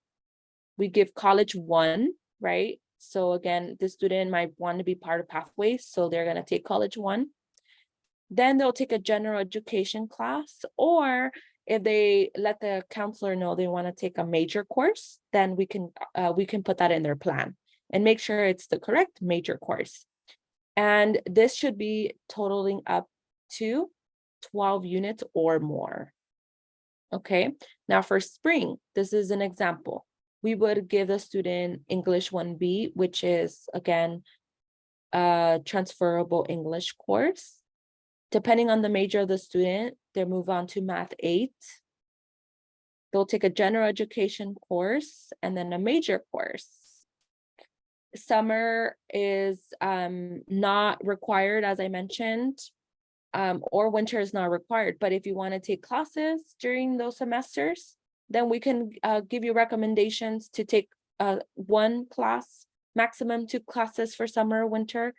We give College 1, right? So again, the student might want to be part of Pathways, so they're going to take College 1. Then they'll take a general education class, or if they let the counselor know they want to take a major course, then we can put that in their plan and make sure it's the correct major course. And this should be totaling up to 12 units or more. Okay, now for spring, this is an example. We would give the student English 1B, which is again, a transferable English course. Depending on the major of the student, they move on to Math 8. They'll take a general education course and then a major course. Summer is not required, as I mentioned, or winter is not required. But if you want to take classes during those semesters, then we can give you recommendations to take one class, maximum 2 classes for summer, winter,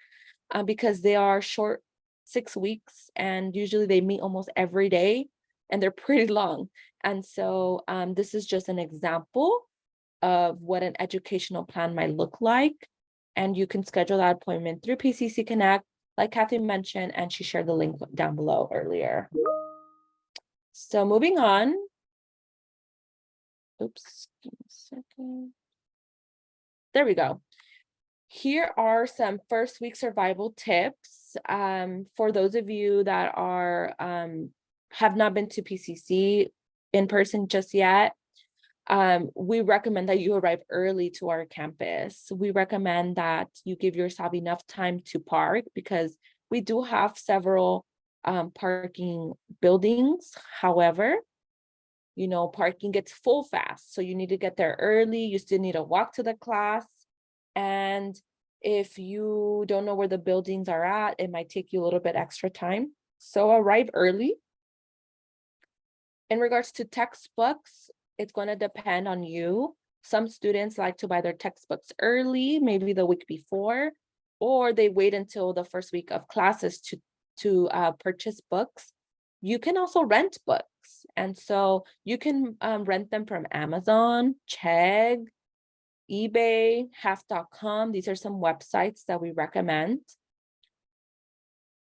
because they are short 6 weeks, and usually they meet almost every day, and they're pretty long. And so this is just an example of what an educational plan might look like. And you can schedule that appointment through PCC Connect, like Kathy mentioned, and she shared the link down below earlier. So moving on. Oops, give me a second. There we go. Here are some first week survival tips for those of you that are have not been to PCC in person just yet. We recommend that you arrive early to our campus. We recommend that you give yourself enough time to park, because we do have several parking buildings. However, you know, parking gets full fast, so you need to get there early. You still need to walk to the class. And if you don't know where the buildings are at, it might take you a little bit extra time. So arrive early. In regards to textbooks, it's going to depend on you. Some students like to buy their textbooks early, maybe the week before, or they wait until the first week of classes to purchase books. You can also rent books. And so you can rent them from Amazon, Chegg, eBay, half.com. These are some websites that we recommend.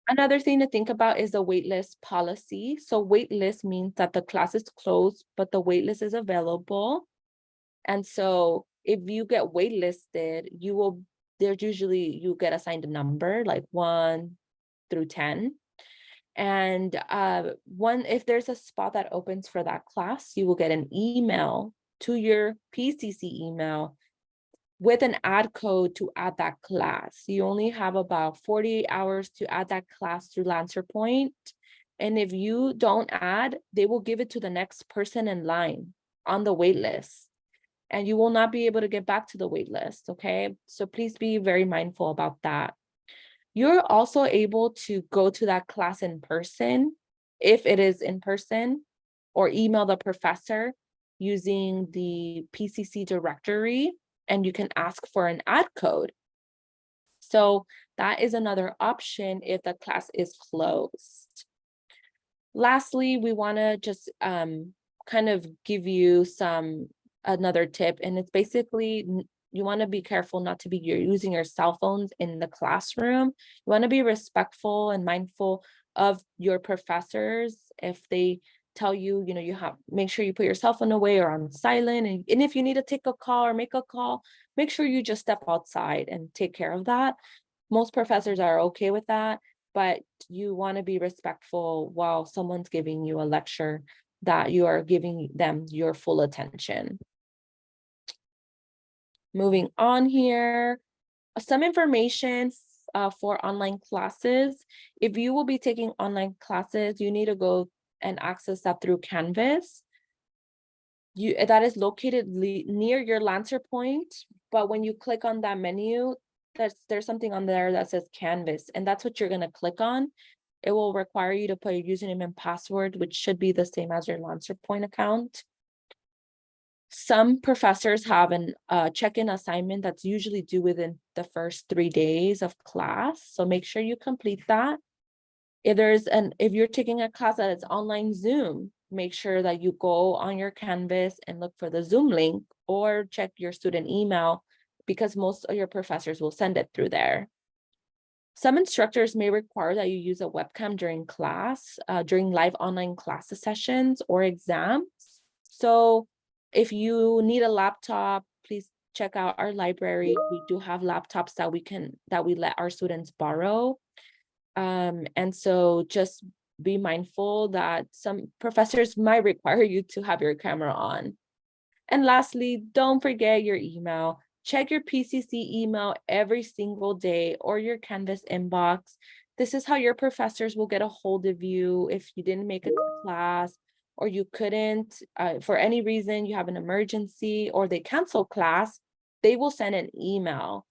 Another thing to think about is the waitlist policy. So waitlist means that the class is closed, but the waitlist is available. And so if you get waitlisted, you get assigned a number like 1 through 10. And if there's a spot that opens for that class, you will get an email to your PCC email with an add code to add that class. You only have about 48 hours to add that class through LancerPoint. And if you don't add, they will give it to the next person in line on the wait list. And you will not be able to get back to the wait list, okay? So please be very mindful about that. You're also able to go to that class in person, if it is in person, or email the professor using the PCC directory, and you can ask for an add code. So that is another option if the class is closed. Lastly, we want to just kind of give you another tip, and it's basically you want to be careful not to be using your cell phones in the classroom. You want to be respectful and mindful of your professors. If they tell you, you have, make sure you put your cell phone away or on silent. And if you need to take a call or make a call, make sure you just step outside and take care of that. Most professors are okay with that, but you want to be respectful while someone's giving you a lecture, that you are giving them your full attention. Moving on here, some information for online classes. If you will be taking online classes, you need to go and access that through Canvas. That is located near your Lancer point, but when you click on that menu, there's something on there that says Canvas, and that's what you're going to click on. It will require you to put your username and password, which should be the same as your Lancer Point account. Some professors have an check-in assignment that's usually due within the first 3 days of class, so make sure you complete that. If you're taking a class that is online Zoom, make sure that you go on your Canvas and look for the Zoom link, or check your student email, because most of your professors will send it through there. Some instructors may require that you use a webcam during class, during live online classes sessions or exams. So if you need a laptop, please check out our library. We do have laptops that we let our students borrow. And so just be mindful that some professors might require you to have your camera on. And lastly, don't forget your email. Check your PCC email every single day, or your Canvas inbox. This is how your professors will get a hold of you if you didn't make it to class, or you couldn't, for any reason, you have an emergency, or they cancel class, they will send an email.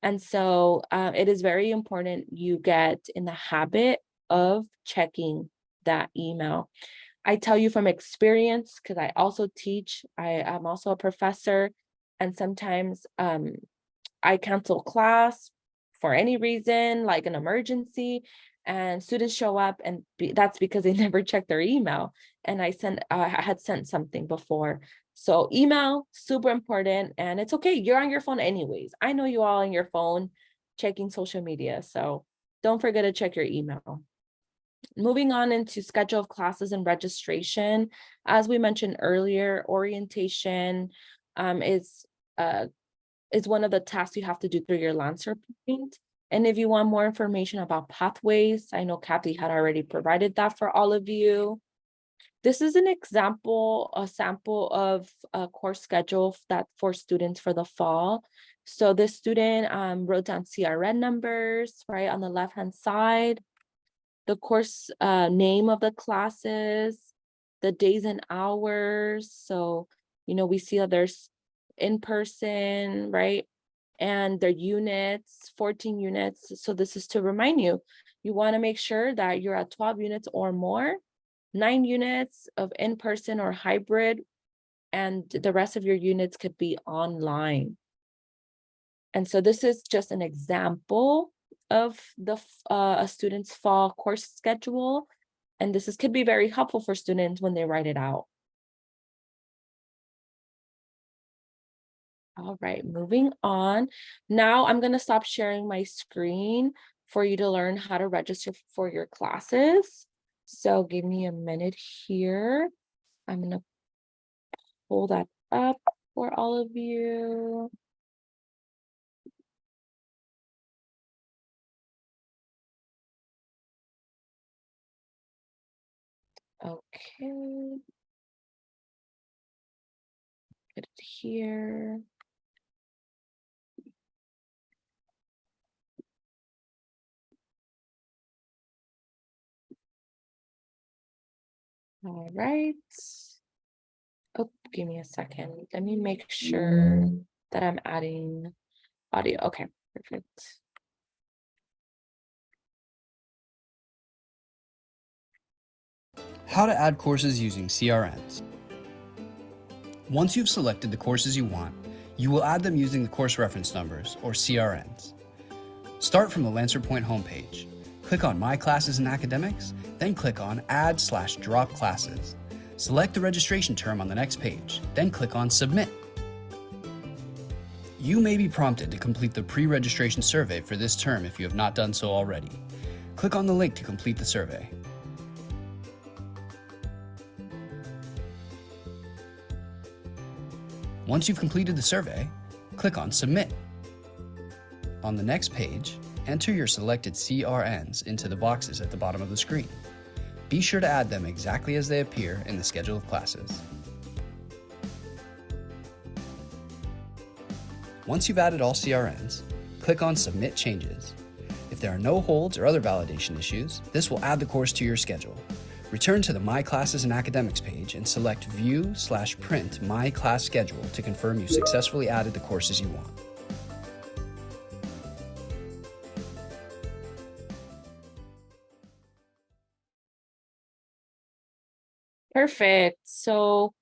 And so it is very important you get in the habit of checking that email. I tell you from experience, because I also teach, I am also a professor, and sometimes I cancel class for any reason, like an emergency, and students show up, and that's because they never checked their email. And I had sent something before. So email, super important, and it's okay. You're on your phone anyways. I know you all on your phone checking social media, so don't forget to check your email. Moving on into schedule of classes and registration. As we mentioned earlier, orientation is one of the tasks you have to do through your Lancer Point. And if you want more information about pathways, I know Kathy had already provided that for all of you. This is an example, a sample of a course schedule that for students for the fall. So this student wrote down CRN numbers right on the left-hand side, the course name of the classes, the days and hours. So, we see that there's in-person, right? And their units, 14 units. So this is to remind you, you want to make sure that you're at 12 units or more, 9 units of in-person or hybrid, and the rest of your units could be online. And so this is just an example of the a student's fall course schedule. And this could be very helpful for students when they write it out. All right, moving on. Now I'm going to stop sharing my screen for you to learn how to register for your classes. So give me a minute here. I'm going to pull that up for all of you. Okay. Get it here. All right. Oh, give me a second. Let me make sure that I'm adding audio. Okay, perfect. How to add courses using CRNs. Once you've selected the courses you want, you will add them using the course reference numbers, or CRNs. Start from the Lancer Point homepage. Click on My Classes in Academics, then click on Add/Drop Classes. Select the registration term on the next page, then click on Submit. You may be prompted to complete the pre-registration survey for this term if you have not done so already. Click on the link to complete the survey. Once you've completed the survey, click on Submit. On the next page, enter your selected CRNs into the boxes at the bottom of the screen. Be sure to add them exactly as they appear in the schedule of classes. Once you've added all CRNs, click on Submit Changes. If there are no holds or other validation issues, this will add the course to your schedule. Return to the My Classes and Academics page and select View/Print My Class Schedule to confirm you successfully added the courses you want. Perfect. So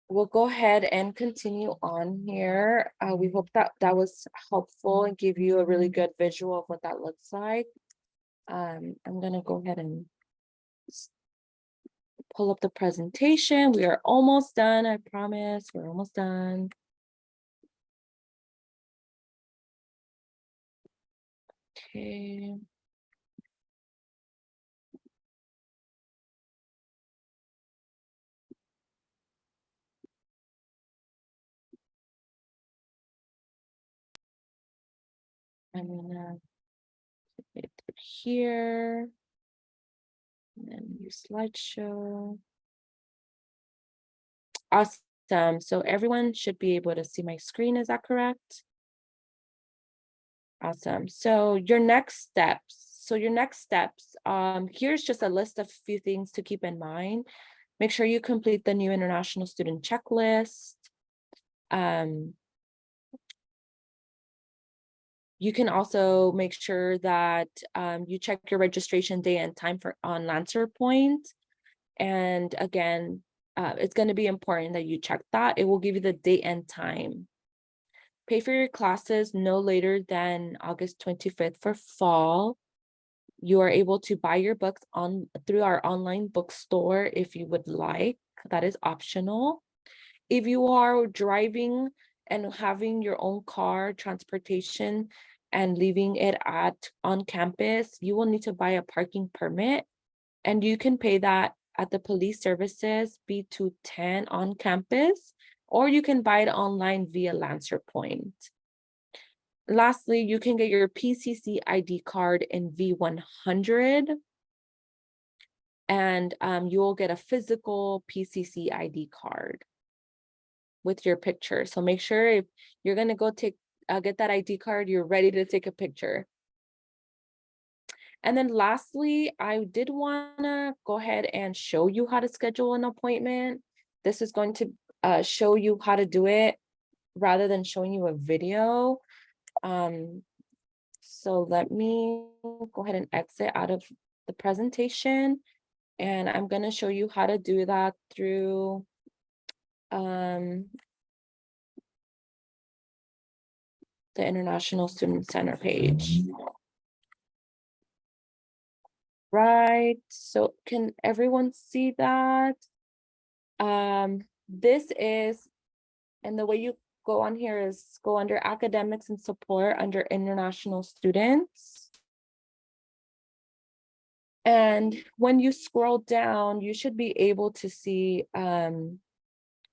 we'll go ahead and continue on here. We hope that that was helpful and give you a really good visual of what that looks like. I'm gonna go ahead and pull up the presentation. We are almost done, I promise. We're almost done. Okay. I'm gonna put it through here. And then your slideshow. Awesome. So everyone should be able to see my screen. Is that correct? Awesome. So your next steps. Here's just a list of a few things to keep in mind. Make sure you complete the new international student checklist. You can also make sure that you check your registration day and time on LancerPoint. And again, it's going to be important that you check that. It will give you the date and time. Pay for your classes no later than August 25th for fall. You are able to buy your books through our online bookstore if you would like. That is optional. If you are driving and having your own car transportation and leaving it on campus, you will need to buy a parking permit, and you can pay that at the police services B210 on campus, or you can buy it online via LancerPoint. Lastly, you can get your PCC ID card in V100, and you will get a physical PCC ID card with your picture. So make sure if you're going to go get that ID card, you're ready to take a picture. And then lastly, I did want to go ahead and show you how to schedule an appointment. This is going to show you how to do it rather than showing you a video. So let me go ahead and exit out of the presentation, and I'm going to show you how to do that through the International Student Center page. Right, so can everyone see that? This is, and the way you go on here is go under academics and support under international students. And when you scroll down, you should be able to see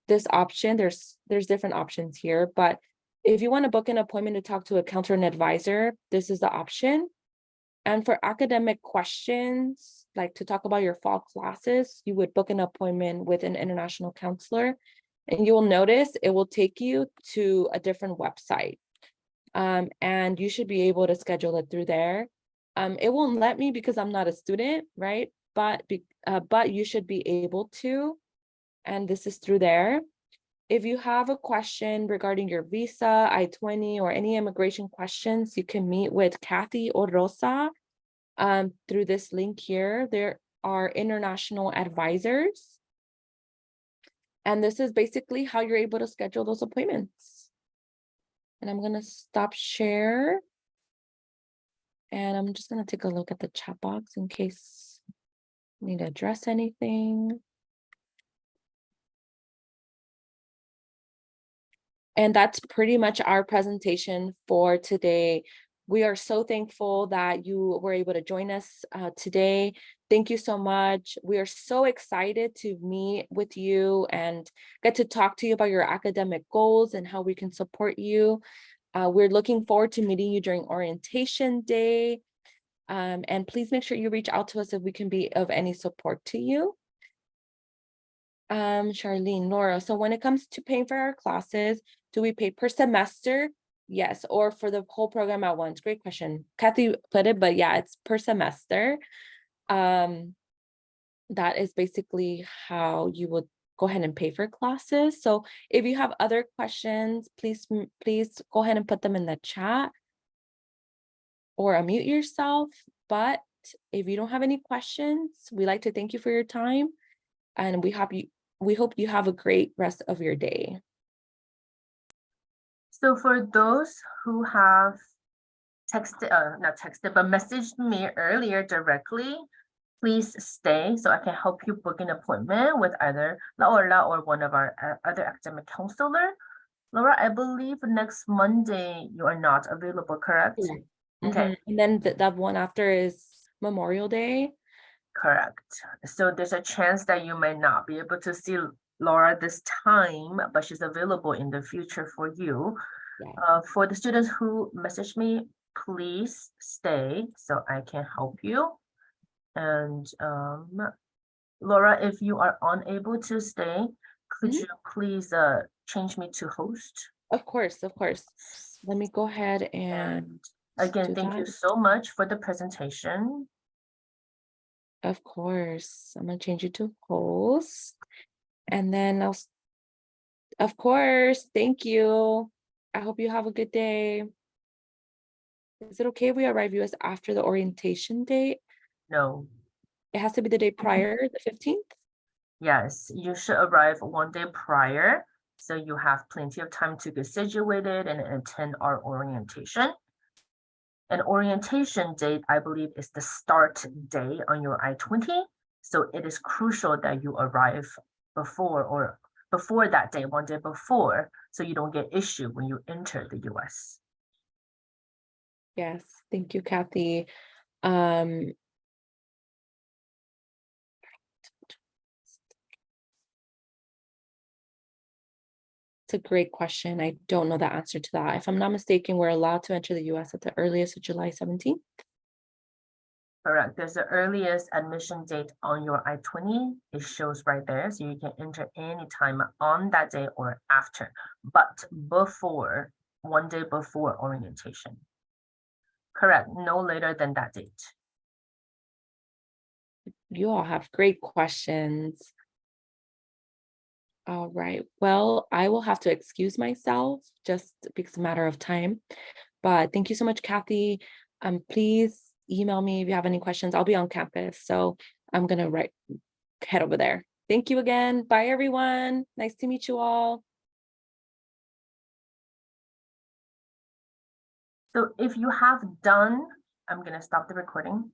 this option. There's different options here, but if you want to book an appointment to talk to a counselor and advisor, this is the option. And for academic questions, like to talk about your fall classes, you would book an appointment with an international counselor, and you will notice it will take you to a different website. And you should be able to schedule it through there. It won't let me because I'm not a student, right? But you should be able to, and this is through there. If you have a question regarding your visa, I-20, or any immigration questions, you can meet with Kathy or Rosa through this link here. There are international advisors. And this is basically how you're able to schedule those appointments. And I'm going to stop share. And I'm just going to take a look at the chat box in case I need to address anything. And that's pretty much our presentation for today. We are so thankful that you were able to join us today. Thank you so much. We are so excited to meet with you and get to talk to you about your academic goals and how we can support you. We're looking forward to meeting you during orientation day. And please make sure you reach out to us if we can be of any support to you. Charlene, Nora, so when it comes to paying for our classes, do we pay per semester? Yes, or for the whole program at once? Great question. Kathy put it, but yeah, it's per semester. That is basically how you would go ahead and pay for classes. So if you have other questions, please go ahead and put them in the chat or unmute yourself. But if you don't have any questions, we'd like to thank you for your time, and we hope you have a great rest of your day. So for those who have texted, not texted, but messaged me earlier directly, please stay so I can help you book an appointment with either Laura or one of our other academic counselor. Laura, I believe next Monday you are not available, correct? Okay, And then that one after is Memorial Day. correct. So there's a chance that you may not be able to see Laura this time, but she's available in the future for you. Yeah. For the students who message me, please stay so I can help you. And Laura, if you are unable to stay, could you please change me to host? Of course. Let me go ahead And and again, do thank you that. so much for the presentation. Of course, I'm gonna change you to host, and then of course, thank you. I hope you have a good day. Is it okay if we arrive US after the orientation date? No, It has to be the day prior, the 15th? yes, you should arrive one day prior, so you have plenty of time to get situated and attend our orientation. An orientation date, I believe, is the start day on your I-20. So it is crucial that you arrive before that day, one day before, so you don't get issue when you enter the US. Yes, thank you, Kathy. It's a great question. I don't know the answer to that. If I'm not mistaken, we're allowed to enter the US at the earliest of July 17th. Correct. There's the earliest admission date on your I-20. It shows right there, so you can enter anytime on that day or after, but before, one day before orientation. Correct, no later than that date. You all have great questions. All right. Well, I will have to excuse myself just because it's a matter of time. But thank you so much, Kathy. Please email me if you have any questions. I'll be on campus, so I'm gonna head over there. Thank you again. Bye, everyone. Nice to meet you all. So if you have done, I'm gonna stop the recording.